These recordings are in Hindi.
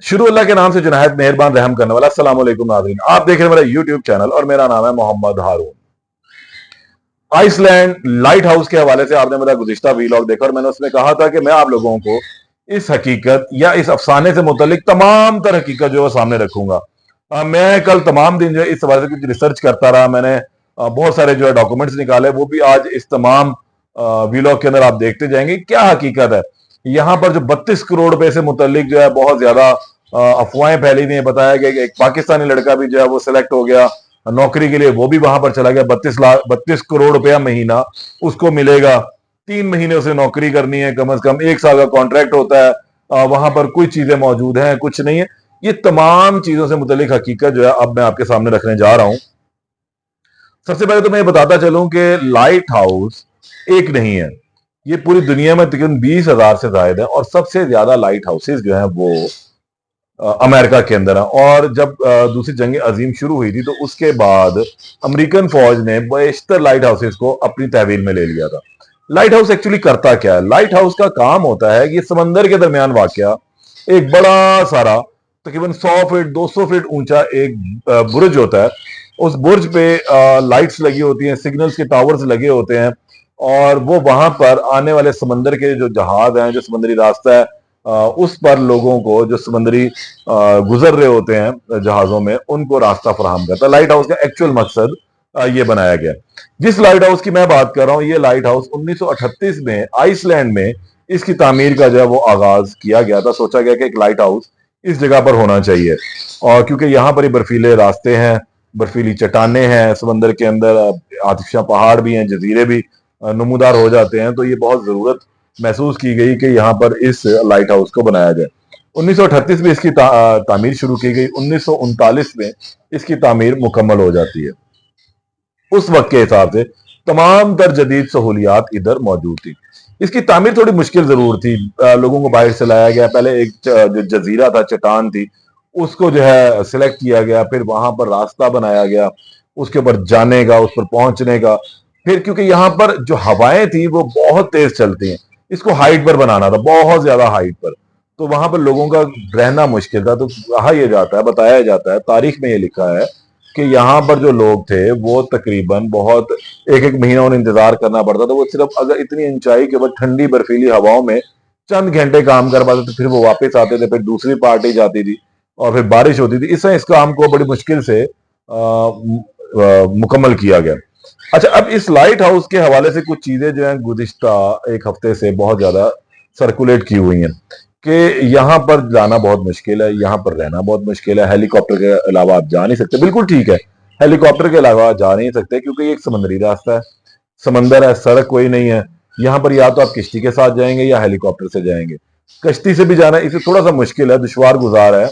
शुरू अल्लाह के नाम से जुनायद मेहरबान रहम करने वाला। अस्सलाम वालेकुम नाज़रीन, आप देख रहे हैं मेरा यूट्यूब चैनल और मेरा नाम है मोहम्मद हारून। आइसलैंड लाइट हाउस के हवाले से आपने मेरा गुज़िश्ता वीलॉग देखा और मैंने उसमें कहा था कि मैं आप लोगों को इस हकीकत या इस अफसाने से मुतल्लिक तमाम तर हकीकत जो है सामने रखूंगा। मैं कल तमाम दिन जो है इस हवाले से कुछ रिसर्च करता रहा। मैंने बहुत सारे जो है डॉक्यूमेंट्स निकाले, वो भी आज इस तमाम वीलॉग के अंदर आप देखते जाएंगे क्या हकीकत है। यहाँ पर जो 32 करोड़ रुपए से मुतल्लिक जो है बहुत ज्यादा अफवाहें फैली हुई हैं। बताया गया कि एक पाकिस्तानी लड़का भी जो है वो सिलेक्ट हो गया नौकरी के लिए, वो भी वहां पर चला गया। 32 करोड़ रुपया महीना उसको मिलेगा। 3 महीने उसे नौकरी करनी है, कम से कम 1 साल का कॉन्ट्रैक्ट होता है। वहां पर कुछ चीजें मौजूद हैं, कुछ नहीं है। ये तमाम चीजों से मुतल्लिक हकीकत जो है अब मैं आपके सामने रखने जा रहा हूं। सबसे पहले तो मैं ये बताता चलूं कि लाइट हाउस एक नहीं है, ये पूरी दुनिया में तकरीबन 20,000 से ज्यादा है और सबसे ज्यादा लाइट हाउसेज जो हैं वो अमेरिका के अंदर है। और जब दूसरी जंग अजीम शुरू हुई थी तो उसके बाद अमेरिकन फौज ने बेशतर लाइट हाउसेज को अपनी तहवील में ले लिया था। लाइट हाउस एक्चुअली करता क्या है? लाइट हाउस का काम होता है कि समंदर के दरमियान वाकया एक बड़ा सारा तकरीबन 100 फीट 200 फीट ऊंचा एक बुर्ज होता है। उस बुर्ज पे लाइट्स लगी होती हैं, सिग्नल्स के टावर्स लगे होते हैं और वो वहां पर आने वाले समंदर के जो जहाज हैं, जो समुद्री रास्ता है, उस पर लोगों को जो समंदरी गुजर रहे होते हैं जहाजों में, उनको रास्ता फराहम करता है। लाइट हाउस का एक्चुअल मकसद ये बनाया गया। जिस लाइट हाउस की मैं बात कर रहा हूँ, ये लाइट हाउस 1938 में आइसलैंड में इसकी तामीर का जो है वो आगाज किया गया था। सोचा गया कि एक लाइट हाउस इस जगह पर होना चाहिए और क्योंकि यहाँ पर ही बर्फीले रास्ते हैं, बर्फीली चट्टाने हैं, समंदर के अंदर आतिशा पहाड़ भी हैं, जजीरे भी नमूदार हो जाते हैं, तो ये बहुत जरूरत महसूस की गई कि यहाँ पर इस लाइट हाउस को बनाया जाए। 1938 में इसकी तामीर शुरू की गई। 1939 में इसकी तामीर मुकम्मल हो जाती है। उस वक्त के हिसाब से तमाम तर जदीद सहूलियात इधर मौजूद थी। इसकी तामीर थोड़ी मुश्किल जरूर थी। लोगों को बाहर से लाया गया। पहले एक जो जजीरा था, चट्टान थी, उसको जो है सिलेक्ट किया गया, फिर वहां पर रास्ता बनाया गया उसके ऊपर जाने का, उस पर पहुंचने का। फिर क्योंकि यहाँ पर जो हवाएं थी वो बहुत तेज चलती हैं, इसको हाइट पर बनाना था, बहुत ज्यादा हाइट पर, तो वहां पर लोगों का रहना मुश्किल था। तो कहा यह जाता है, बताया जाता है, तारीख में ये लिखा है कि यहाँ पर जो लोग थे वो तकरीबन बहुत एक एक महीना उन्हें इंतजार करना पड़ता था। वो सिर्फ अगर इतनी ऊंचाई के बाद ठंडी बर्फीली हवाओं में चंद घंटे काम कर पाते थे, फिर वो वापस आते थे, फिर दूसरी पार्टी जाती थी और फिर बारिश होती थी। इससे इस काम को बड़ी मुश्किल से मुकम्मल किया गया। अच्छा, अब इस लाइट हाउस के हवाले से कुछ चीजें जो हैं गुज़िश्ता एक हफ्ते से बहुत ज्यादा सर्कुलेट की हुई हैं कि यहाँ पर जाना बहुत मुश्किल है, यहाँ पर रहना बहुत मुश्किल है, हेलीकॉप्टर के अलावा आप जा नहीं सकते। बिल्कुल ठीक है, हेलीकॉप्टर के अलावा जा नहीं सकते क्योंकि ये एक समुद्री रास्ता है, समंदर है, सड़क कोई नहीं है। यहाँ पर या तो आप किश्ती के साथ जाएंगे या हेलीकॉप्टर से जाएंगे। कश्ती से भी जाना इसे थोड़ा सा मुश्किल है, दुश्वार गुजार है।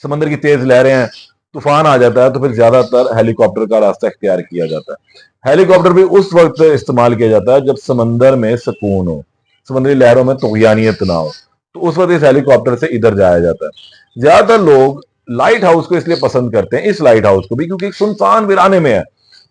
समंदर की तेज लहरें हैं, तूफान आ जाता है, तो फिर ज्यादातर हेलीकॉप्टर का रास्ता इख्तियार किया जाता है। हेलीकॉप्टर भी उस वक्त इस्तेमाल किया जाता है जब समंदर में सुकून हो, समुद्री लहरों में तुगयानियत ना हो, तो उस वक्त इस हेलीकॉप्टर से इधर जाया जाता है। ज्यादातर लोग लाइट हाउस को इसलिए पसंद करते हैं, इस लाइट हाउस को भी, क्योंकि सुनसान वीराने में है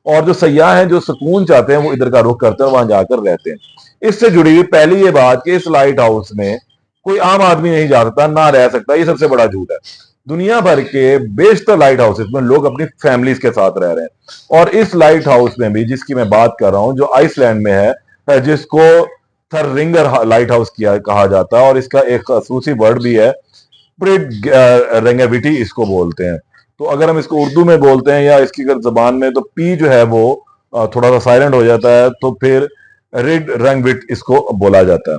और जो सयाह हैं जो सुकून चाहते हैं वो इधर का रुख करते हैं, वहां जाकर रहते हैं। इससे जुड़ी हुई पहली ये बात कि इस लाइट हाउस में कोई आम आदमी नहीं जा सकता, ना रह सकता, ये सबसे बड़ा झूठ है। दुनिया भर के बेशतर लाइट हाउसेस में लोग अपनी फैमिलीज के साथ रह रहे हैं और इस लाइट हाउस में भी, जिसकी मैं बात कर रहा हूं, जो आइसलैंड में है, जिसको थररिंगर लाइट हाउस किया कहा जाता है और इसका एक खसूसी वर्ड भी है, प्रिड रेंगेविटी इसको बोलते हैं। तो अगर हम इसको उर्दू में बोलते हैं या इसकी अगर जबान में, तो पी जो है वो थोड़ा सा साइलेंट हो जाता है, तो फिर रिड रंगविट इसको बोला जाता है।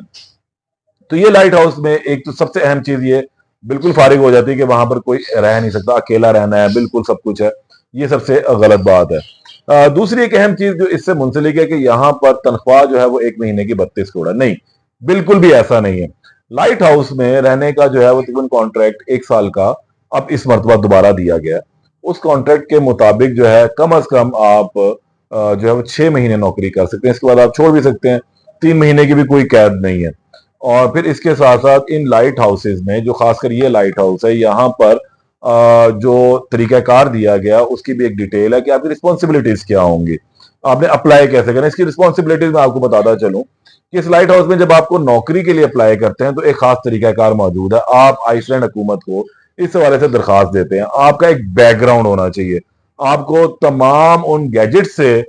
तो ये लाइट हाउस में एक तो सबसे अहम चीज ये बिल्कुल फारिग हो जाती है कि वहां पर कोई रह नहीं सकता, अकेला रहना है, बिल्कुल सब कुछ है। ये सबसे गलत बात है। दूसरी एक अहम चीज जो इससे मुंसलिक है कि यहाँ पर तनख्वाह जो है वो एक महीने की 32 करोड़ है। नहीं, बिल्कुल भी ऐसा नहीं है। लाइट हाउस में रहने का जो है वो तकरीबन कॉन्ट्रैक्ट 1 साल का अब इस मरतबा दोबारा दिया गया। उस कॉन्ट्रैक्ट के मुताबिक जो है कम अज कम आप जो है वो 6 महीने नौकरी कर सकते हैं, इसके बाद आप छोड़ भी सकते हैं। 3 महीने की भी कोई कैद नहीं है। और फिर इसके साथ साथ इन लाइट हाउसेज में, जो खासकर ये लाइट हाउस है, यहाँ पर जो तरीकाकार दिया गया उसकी भी एक डिटेल है कि आपकी रिस्पॉन्सिबिलिटीज क्या होंगी, आपने अप्लाई कैसे करना। इसकी रिस्पॉन्सिबिलिटीज मैं आपको बताता चलूं कि इस लाइट हाउस में जब आपको नौकरी के लिए अप्लाई करते हैं तो एक खास तरीकाकार मौजूद है। आप आइसलैंड हुकूमत को इस हवाले से दरखास्त देते हैं, आपका एक बैकग्राउंड होना चाहिए, आपको तमाम उन गैजेट से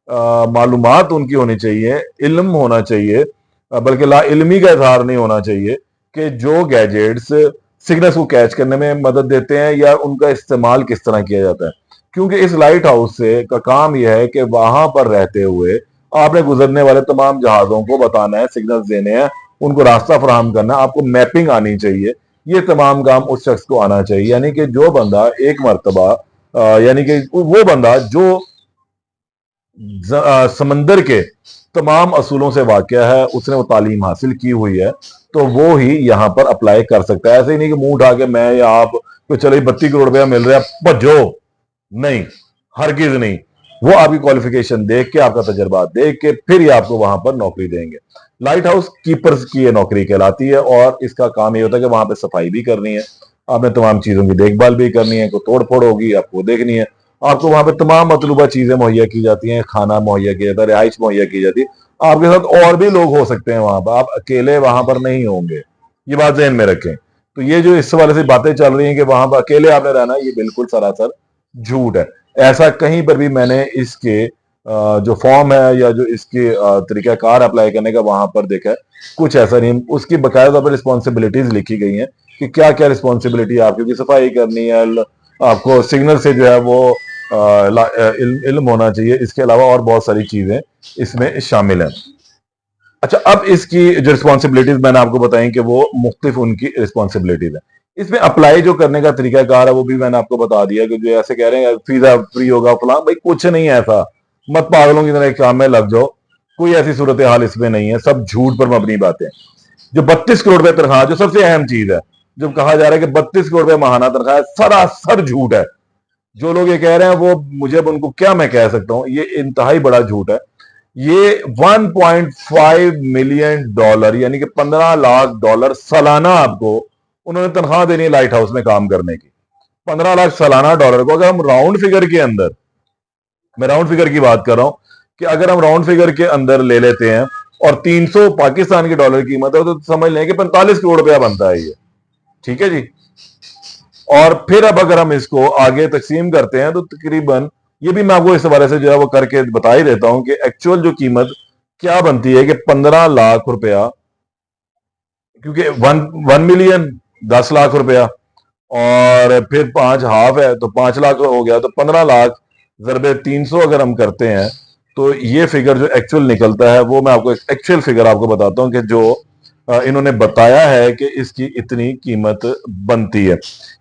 मालूमात उनकी होनी चाहिए, इल्म होना चाहिए, बल्कि ला इल्मी का इजहार नहीं होना चाहिए कि जो गैजेट्स सिग्नल्स को कैच करने में मदद देते हैं या उनका इस्तेमाल किस तरह किया जाता है। क्योंकि इस लाइट हाउस से का काम यह है कि वहां पर रहते हुए आपने गुजरने वाले तमाम जहाजों को बताना है, सिग्नल्स देने हैं, उनको रास्ता फराहम करना है, आपको मैपिंग आनी चाहिए। ये तमाम काम उस शख्स को आना चाहिए, यानी कि जो बंदा एक मरतबा यानी कि वो बंदा जो समंदर के तमाम असूलों से वाकिया है, उसने वो तालीम हासिल की हुई है, तो वो ही यहां पर अप्लाई कर सकता है। ऐसे ही नहीं कि मुंह उठा के मैं या आप तो चलो 32 करोड़ रुपया मिल रहा है भजो, नहीं, हरगिज नहीं। वो आपकी क्वालिफिकेशन देख के, आपका तजर्बा देख के फिर ही आपको वहां पर नौकरी देंगे। लाइट हाउस कीपर्स की ये नौकरी कहलाती है और इसका काम ये होता है कि वहां पर सफाई भी करनी है, आपने तमाम चीजों की देखभाल भी करनी है, कोई तोड़ फोड़ होगी आपको देखनी है, आपको वहां पे तमाम मतलूबा चीजें मुहैया की जाती हैं, खाना मुहैया किया जाता है, रिहाइश मुहैया की जाती है। आपके साथ और भी लोग हो सकते हैं वहां पर, आप अकेले वहां पर नहीं होंगे, ये बात ज़हन में रखें। तो ये जो इस वाले से बातें चल रही हैं कि वहां पर अकेले आपने रहना, ये बिल्कुल सरासर झूठ है। ऐसा कहीं पर भी मैंने इसके जो फॉर्म है या जो इसके तरीकाकार अप्लाई करने का वहां पर देखा है, कुछ ऐसा नहीं। उसकी बाकायदा पर रिस्पॉन्सिबिलिटीज लिखी गई हैं कि क्या क्या रिस्पॉन्सिबिलिटी आपकी, क्योंकि सफाई करनी है, आपको सिग्नल से जो है वो इल्म होना चाहिए, इसके अलावा और बहुत सारी चीजें इसमें शामिल हैं। अच्छा, अब इसकी जो रिस्पॉन्सिबिलिटीज मैंने आपको बताई कि वो मुख्तलिफ उनकी रिस्पॉन्सिबिलिटीज है। इसमें अप्लाई जो करने का तरीकाकार है वो भी मैंने आपको बता दिया कि जो ऐसे कह रहे हैं वीजा फ्री होगा फलां, भाई कुछ नहीं है ऐसा, मत पागलों की तरह काम में लग जाओ, कोई ऐसी सूरत हाल इसमें नहीं है, सब झूठ पर मबनी बातें। जो 32 करोड़ रुपए तनख्वाह, जो सबसे अहम चीज है, जो कहा जा रहा है कि 32 करोड़ रुपए माहाना तनख्वाह है, सरासर झूठ है। जो लोग ये कह रहे हैं वो मुझे उनको क्या मैं कह सकता हूं, ये इंतहाई बड़ा झूठ है। ये 1.5 मिलियन डॉलर यानी कि 15 लाख डॉलर सालाना आपको उन्होंने तनख्वाह देनी है लाइट हाउस में काम करने की। 15 लाख सालाना डॉलर को अगर हम राउंड फिगर के अंदर, मैं राउंड फिगर की बात कर रहा हूं कि अगर हम राउंड फिगर के अंदर ले लेते हैं और 300 पाकिस्तान के डॉलर की कीमत है तो समझ लें कि 45 करोड़ रुपया बनता है ये, ठीक है जी। और फिर अब अगर हम इसको आगे तकसीम करते हैं तो तकरीबन, ये भी मैं आपको इस हवाले से जो है वो करके बता ही देता हूं कि एक्चुअल जो कीमत क्या बनती है कि 15 लाख रुपया, क्योंकि 1 मिलियन 10 लाख रुपया और फिर 5 हाफ है तो 5 लाख हो गया, तो 15 लाख ज़रबे 300 अगर हम करते हैं तो ये फिगर जो एक्चुअल निकलता है वो मैं आपको एक्चुअल फिगर आपको बताता हूं कि जो इन्होंने बताया है कि इसकी इतनी कीमत बनती है।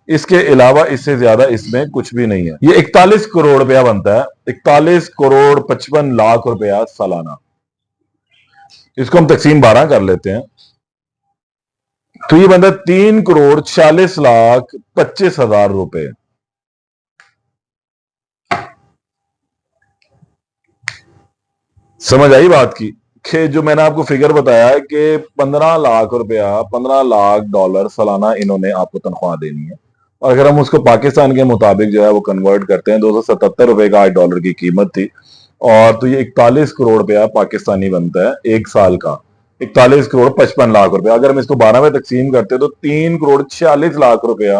इसके अलावा इससे ज्यादा इसमें कुछ भी नहीं है। ये 41 करोड़ रुपया बनता है, 41 करोड़ 55 लाख रुपया सालाना। इसको हम तकसीम 12 कर लेते हैं तो ये बनता है 3 करोड़ 46 लाख 25 हजार रुपए। समझ आई बात की कि जो मैंने आपको फिगर बताया है कि 15 लाख रुपया, 15 लाख डॉलर सालाना इन्होंने आपको तनख्वाह देनी है। और अगर हम उसको पाकिस्तान के मुताबिक जो है वो कन्वर्ट करते हैं, 277 रुपए का आज डॉलर की कीमत थी, और तो ये 41 करोड़ रुपया पाकिस्तानी बनता है एक साल का। 41 करोड़ 55 लाख रुपया, अगर हम इसको 12 में तकसीम करते हैं तो 3 करोड़ 46 लाख रुपया,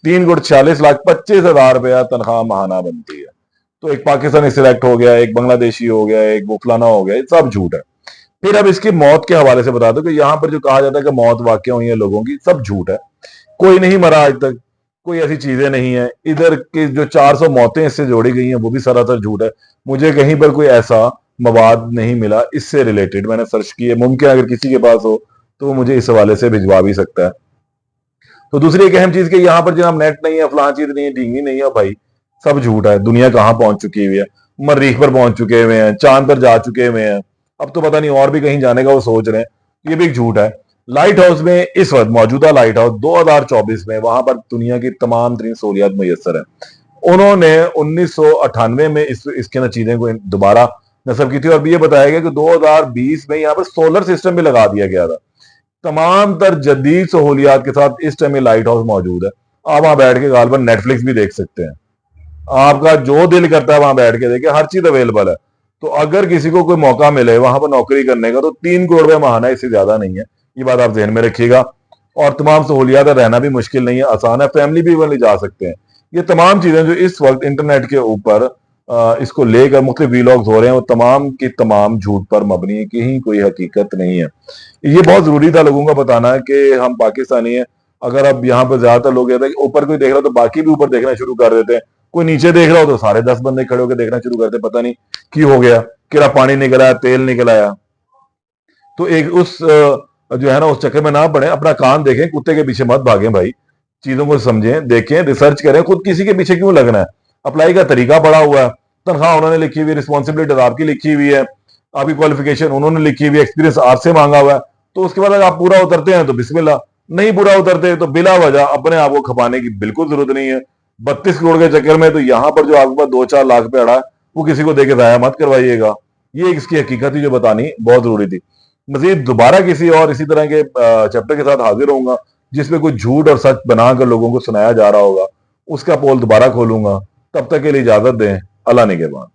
3 करोड़ 46 लाख 25 हजार रुपया तनख्वाह महाना बनती है। तो एक पाकिस्तानी सिलेक्ट हो गया, एक बांग्लादेशी हो गया, एक वो फलाना हो गया, सब झूठ है। फिर अब इसकी मौत के हवाले से बता दो कि यहां पर जो कहा जाता है कि मौत वाकई हुई है लोगों की, सब झूठ है। कोई नहीं मरा आज तक, कोई ऐसी चीजें नहीं है। इधर की जो 400 मौतें इससे जोड़ी गई हैं वो भी सरासर झूठ है। मुझे कहीं पर कोई ऐसा मवाद नहीं मिला इससे रिलेटेड, मैंने सर्च किए, मुमकिन अगर किसी के पास हो तो वो मुझे इस हवाले से भिजवा भी सकता है। तो दूसरी एक अहम चीज कि यहाँ पर जनाब नेट नहीं है, फलां चीज नहीं है, ढींगी नहीं है, भाई सब झूठ है। दुनिया कहाँ पहुंच चुकी हुई है, मरीख पर पहुंच चुके हुए हैं, चांद पर जा चुके हुए हैं, अब तो पता नहीं और भी कहीं जाने का वो सोच रहे हैं, ये भी एक झूठ है। लाइट हाउस में इस वक्त मौजूदा लाइट हाउस 2024 में वहां पर दुनिया की तमाम तरीन सहूलियात मुयसर है। उन्होंने 1998 में इसके अंदर चीजें को दोबारा नस्ब की थी और ये बताया गया कि 2020 में यहाँ पर सोलर सिस्टम भी लगा दिया गया था। तमाम तर जदीद सहूलियात के साथ इस टाइम लाइट हाउस मौजूद है। आप वहां बैठ के गालबन नेटफ्लिक्स भी देख सकते हैं। आपका जो दिल करता है वहां बैठ के देखे, हर चीज अवेलेबल है। तो अगर किसी को कोई मौका मिले वहां पर नौकरी करने का, तो 3 करोड़ रुपए महाना, इससे ज्यादा नहीं है। ये बात आप जहन में रखिएगा। और तमाम सहूलियात, रहना भी मुश्किल नहीं है, आसान है, फैमिली भी वहां ले जा सकते हैं। ये तमाम चीजें जो इस वक्त इंटरनेट के ऊपर इसको लेकर मुख्तलिफ वीलॉग्स हो रहे हैं, वो तमाम की तमाम झूठ पर मबनी है, कहीं कोई हकीकत नहीं है। ये बहुत जरूरी था लोगों को बताना कि हम पाकिस्तानी हैं। अगर अब यहाँ पर ज्यादातर लोग कहते हैं कि ऊपर कोई देख रहा हो तो बाकी भी ऊपर देखना शुरू कर देते हैं, कोई नीचे देख रहा हो तो सारे 10 बंदे खड़े होकर देखना शुरू करते, पता नहीं क्यों हो गया, किरा पानी निकल आया, तेल निकल आया। तो एक उस जो है ना, उस चक्कर में ना पड़े, अपना काम देखें, कुत्ते के पीछे मत भागें भाई। चीजों को समझें, देखें, रिसर्च करें, खुद किसी के पीछे क्यों लगना है। अप्लाई का तरीका पड़ा हुआ है, तनख्वाह उन्होंने लिखी हुई है, रिस्पॉन्सिबिलिटी आपकी लिखी हुई है, आपकी क्वालिफिकेशन उन्होंने लिखी हुई है, एक्सपीरियंस आपसे मांगा हुआ है। तो उसके बाद अगर आप पूरा उतरते हैं तो बिस्मिल्लाह, नहीं पूरा उतरते तो बिला वजह अपने आप को खपाने की बिल्कुल जरूरत नहीं है। 32 करोड़ के चक्कर में तो यहाँ पर जो आपके पास 2-4 लाख पे अड़ा है, वो किसी को देके जाया मत करवाइएगा। ये इसकी हकीकत ही जो बतानी बहुत जरूरी थी। मजीद दोबारा किसी और इसी तरह के चैप्टर के साथ हाजिर होऊंगा, जिसमें कुछ झूठ और सच बनाकर लोगों को सुनाया जा रहा होगा, उसका पोल दोबारा खोलूंगा। तब तक के लिए इजाजत दें। अल्लाह निगहबान।